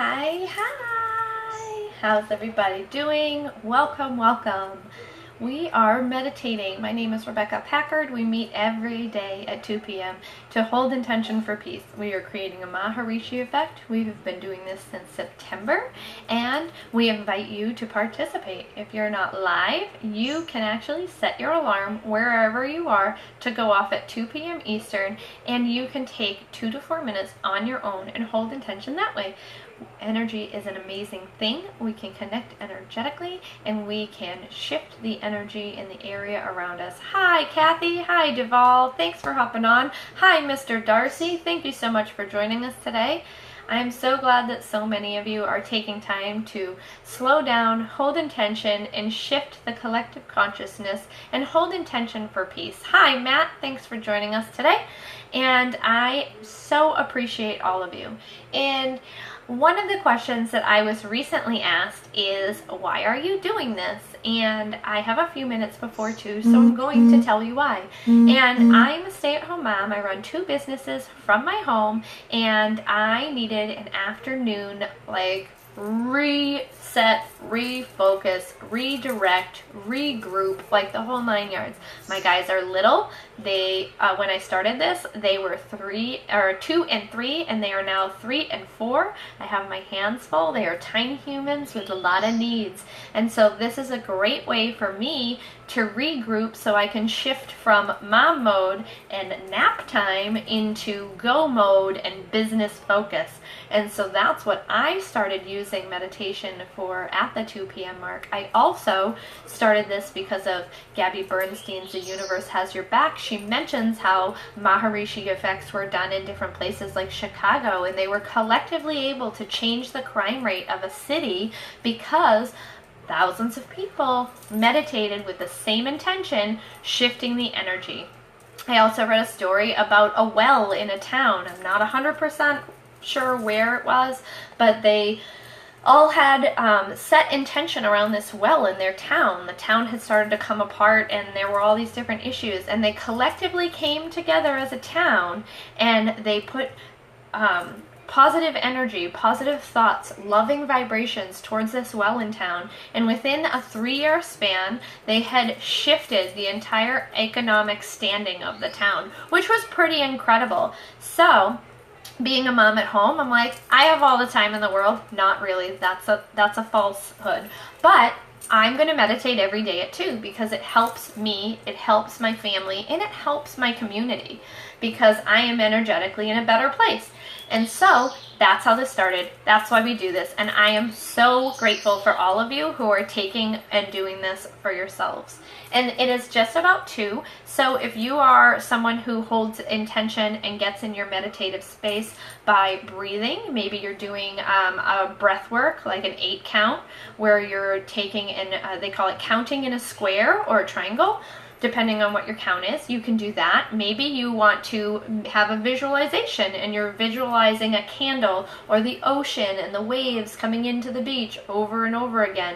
Hi, hi! How's everybody doing? Welcome, welcome. We are meditating. My name is Rebecca Packard. We meet every day at 2 p.m. to hold intention for peace. We are creating a Maharishi effect. We've been doing this since September, and we invite you to participate. If you're not live, you can actually set your alarm wherever you are to go off at 2 p.m. Eastern, and you can take 2 to 4 minutes on your own and hold intention that way. Energy is an amazing thing. We can connect energetically and we can shift the energy in the area around us. Hi, Kathy. Hi, Duval. Thanks for hopping on. Hi, Mr. Darcy. Thank you so much for joining us today. I am so glad that so many of you are taking time to slow down, hold intention, and shift the collective consciousness and hold intention for peace. Hi, Matt. Thanks for joining us today. And I so appreciate all of you. And one of the questions that I was recently asked is, why are you doing this? And I have a few minutes before 2, so I'm going to tell you why. And I'm a stay-at-home mom. I run 2 businesses from my home, and I needed an afternoon, reset, refocus, redirect, regroup, like the whole 9 yards. My guys are little. They when I started this, they were 2 and 3, and they are now 3 and 4. I have my hands full. They are tiny humans with a lot of needs, and so this is a great way for me to regroup so I can shift from mom mode and nap time into go mode and business focus. And so that's what I started using meditation for at the 2 p.m. mark. I also started this because of Gabby Bernstein's The Universe Has Your Back. She mentions how Maharishi effects were done in different places like Chicago, and they were collectively able to change the crime rate of a city because thousands of people meditated with the same intention, shifting the energy. I also read a story about a well in a town. I'm not 100% sure where it was, but they all had set intention around this well in their town. The town had started to come apart, and there were all these different issues, and they collectively came together as a town, and they put positive energy, positive thoughts, loving vibrations towards this well in town. And within a 3-year span, they had shifted the entire economic standing of the town, which was pretty incredible. So, being a mom at home, I'm like, I have all the time in the world. Not really. That's a falsehood. But I'm going to meditate every day at 2 because it helps me, it helps my family, and it helps my community because I am energetically in a better place. And so that's how this started. That's why we do this. And I am so grateful for all of you who are taking and doing this for yourselves. And it is just about 2. So if you are someone who holds intention and gets in your meditative space by breathing, maybe you're doing a breath work, like an 8 count, where you're taking and they call it counting in a square or a triangle. Depending on what your count is, you can do that. Maybe you want to have a visualization and you're visualizing a candle or the ocean and the waves coming into the beach over and over again.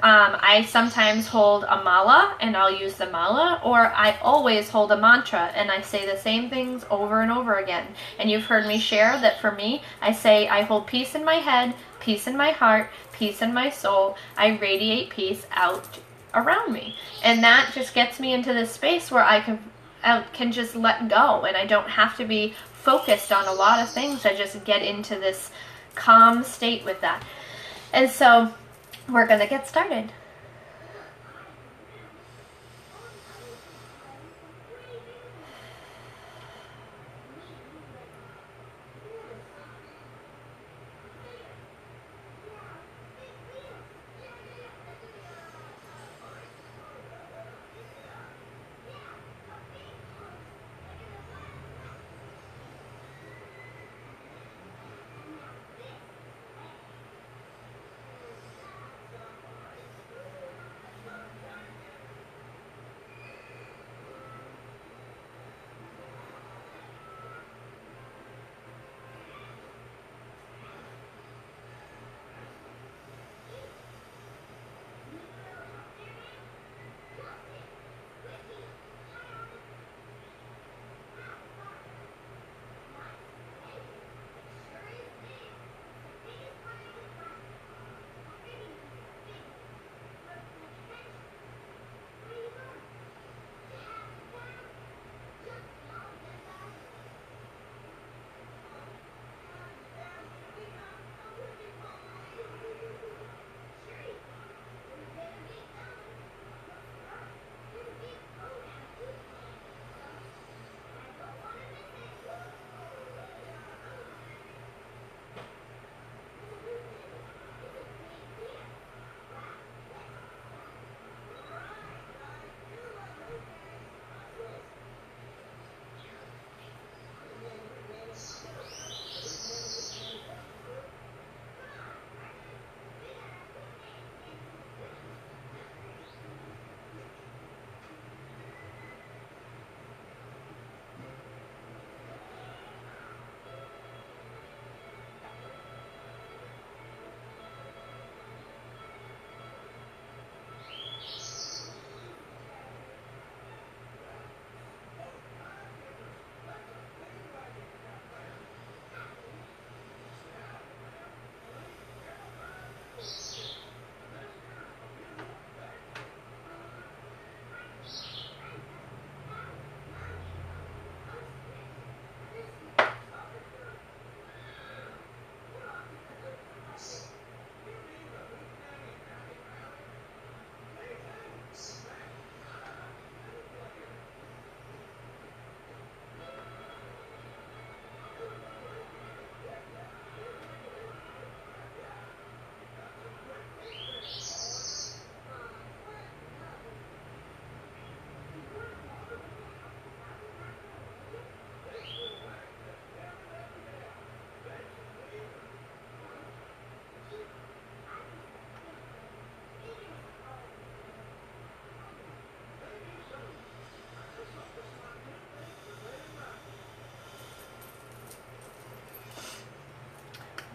I sometimes hold a mala and I'll use the mala, or I always hold a mantra and I say the same things over and over again. And you've heard me share that for me, I say I hold peace in my head, peace in my heart, peace in my soul. I radiate peace out around me, and that just gets me into this space where I can just let go, and I don't have to be focused on a lot of things. I just get into this calm state with that. And so we're gonna get started.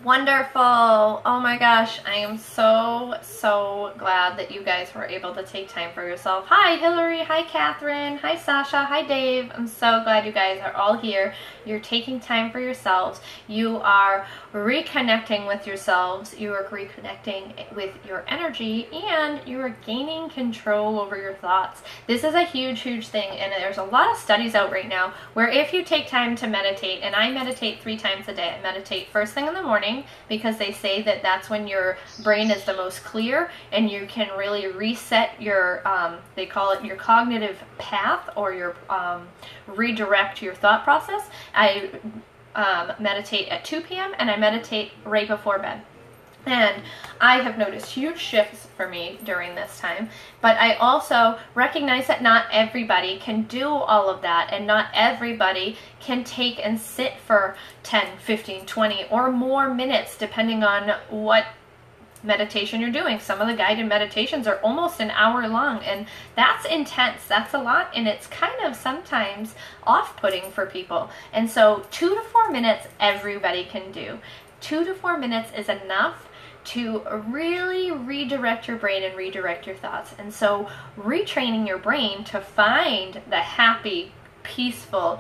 Wonderful. Oh my gosh, I am so glad that you guys were able to take time for yourself. Hi Hillary, hi Catherine, hi Sasha, hi Dave. I'm so glad you guys are all here. You're taking time for yourselves. You are reconnecting with yourselves. You are reconnecting with your energy, and you are gaining control over your thoughts. This is a huge thing, and there's a lot of studies out right now where if you take time to meditate, and I meditate 3 times a day. I meditate first thing in the morning, because they say that that's when your brain is the most clear and you can really reset your they call it your cognitive path, or your redirect your thought process. I meditate at 2 p.m. and I meditate right before bed. And I have noticed huge shifts for me during this time, but I also recognize that not everybody can do all of that, and not everybody can take and sit for 10, 15, 20 or more minutes, depending on what meditation you're doing. Some of the guided meditations are almost an hour long, and that's intense. That's a lot, and it's kind of sometimes off-putting for people. And so 2 to 4 minutes everybody can do. 2 to 4 minutes is enough to really redirect your brain and redirect your thoughts. And so retraining your brain to find the happy, peaceful,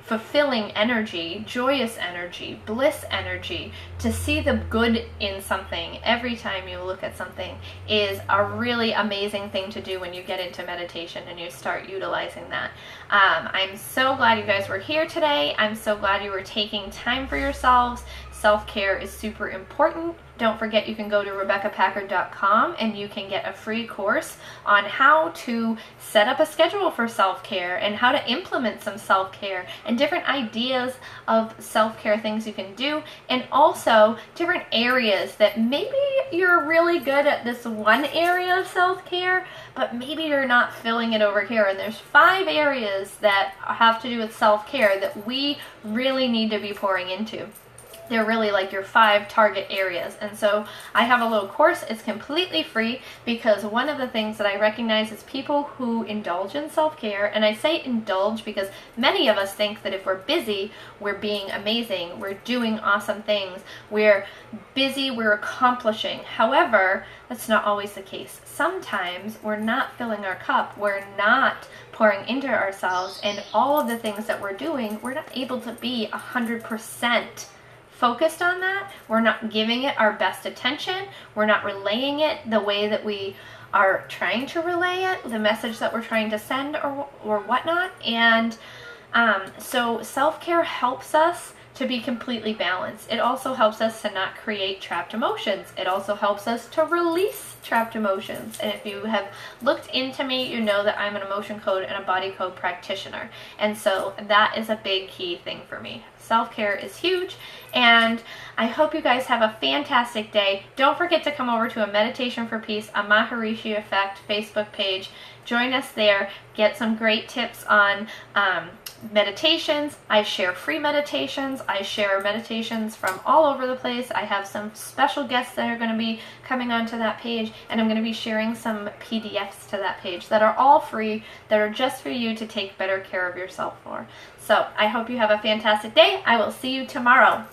fulfilling energy, joyous energy, bliss energy, to see the good in something every time you look at something, is a really amazing thing to do when you get into meditation and you start utilizing that. I'm so glad you guys were here today. I'm so glad you were taking time for yourselves. Self-care is super important. Don't forget, you can go to RebeccaPackard.com and you can get a free course on how to set up a schedule for self-care and how to implement some self-care and different ideas of self-care things you can do, and also different areas that maybe you're really good at this one area of self-care, but maybe you're not filling it over here. And there's 5 areas that have to do with self-care that we really need to be pouring into. They're really like your 5 target areas. And so I have a little course. It's completely free, because one of the things that I recognize is people who indulge in self-care, and I say indulge because many of us think that if we're busy, we're being amazing, we're doing awesome things, we're busy, we're accomplishing. However, that's not always the case. Sometimes we're not filling our cup, we're not pouring into ourselves, and all of the things that we're doing, we're not able to be 100% focused on that. We're not giving it our best attention. We're not relaying it the way that we are trying to relay it, the message that we're trying to send, or whatnot. And so self-care helps us to be completely balanced. It also helps us to not create trapped emotions. It also helps us to release trapped emotions. And if you have looked into me, you know that I'm an emotion code and a body code practitioner. And so that is a big key thing for me. Self-care is huge, and I hope you guys have a fantastic day. Don't forget to come over to a Meditation for Peace, a Maharishi Effect Facebook page. Join us there. Get some great tips on meditations. I share free meditations. I share meditations from all over the place. I have some special guests that are going to be coming onto that page, and I'm going to be sharing some PDFs to that page that are all free, that are just for you to take better care of yourself for. So I hope you have a fantastic day. I will see you tomorrow.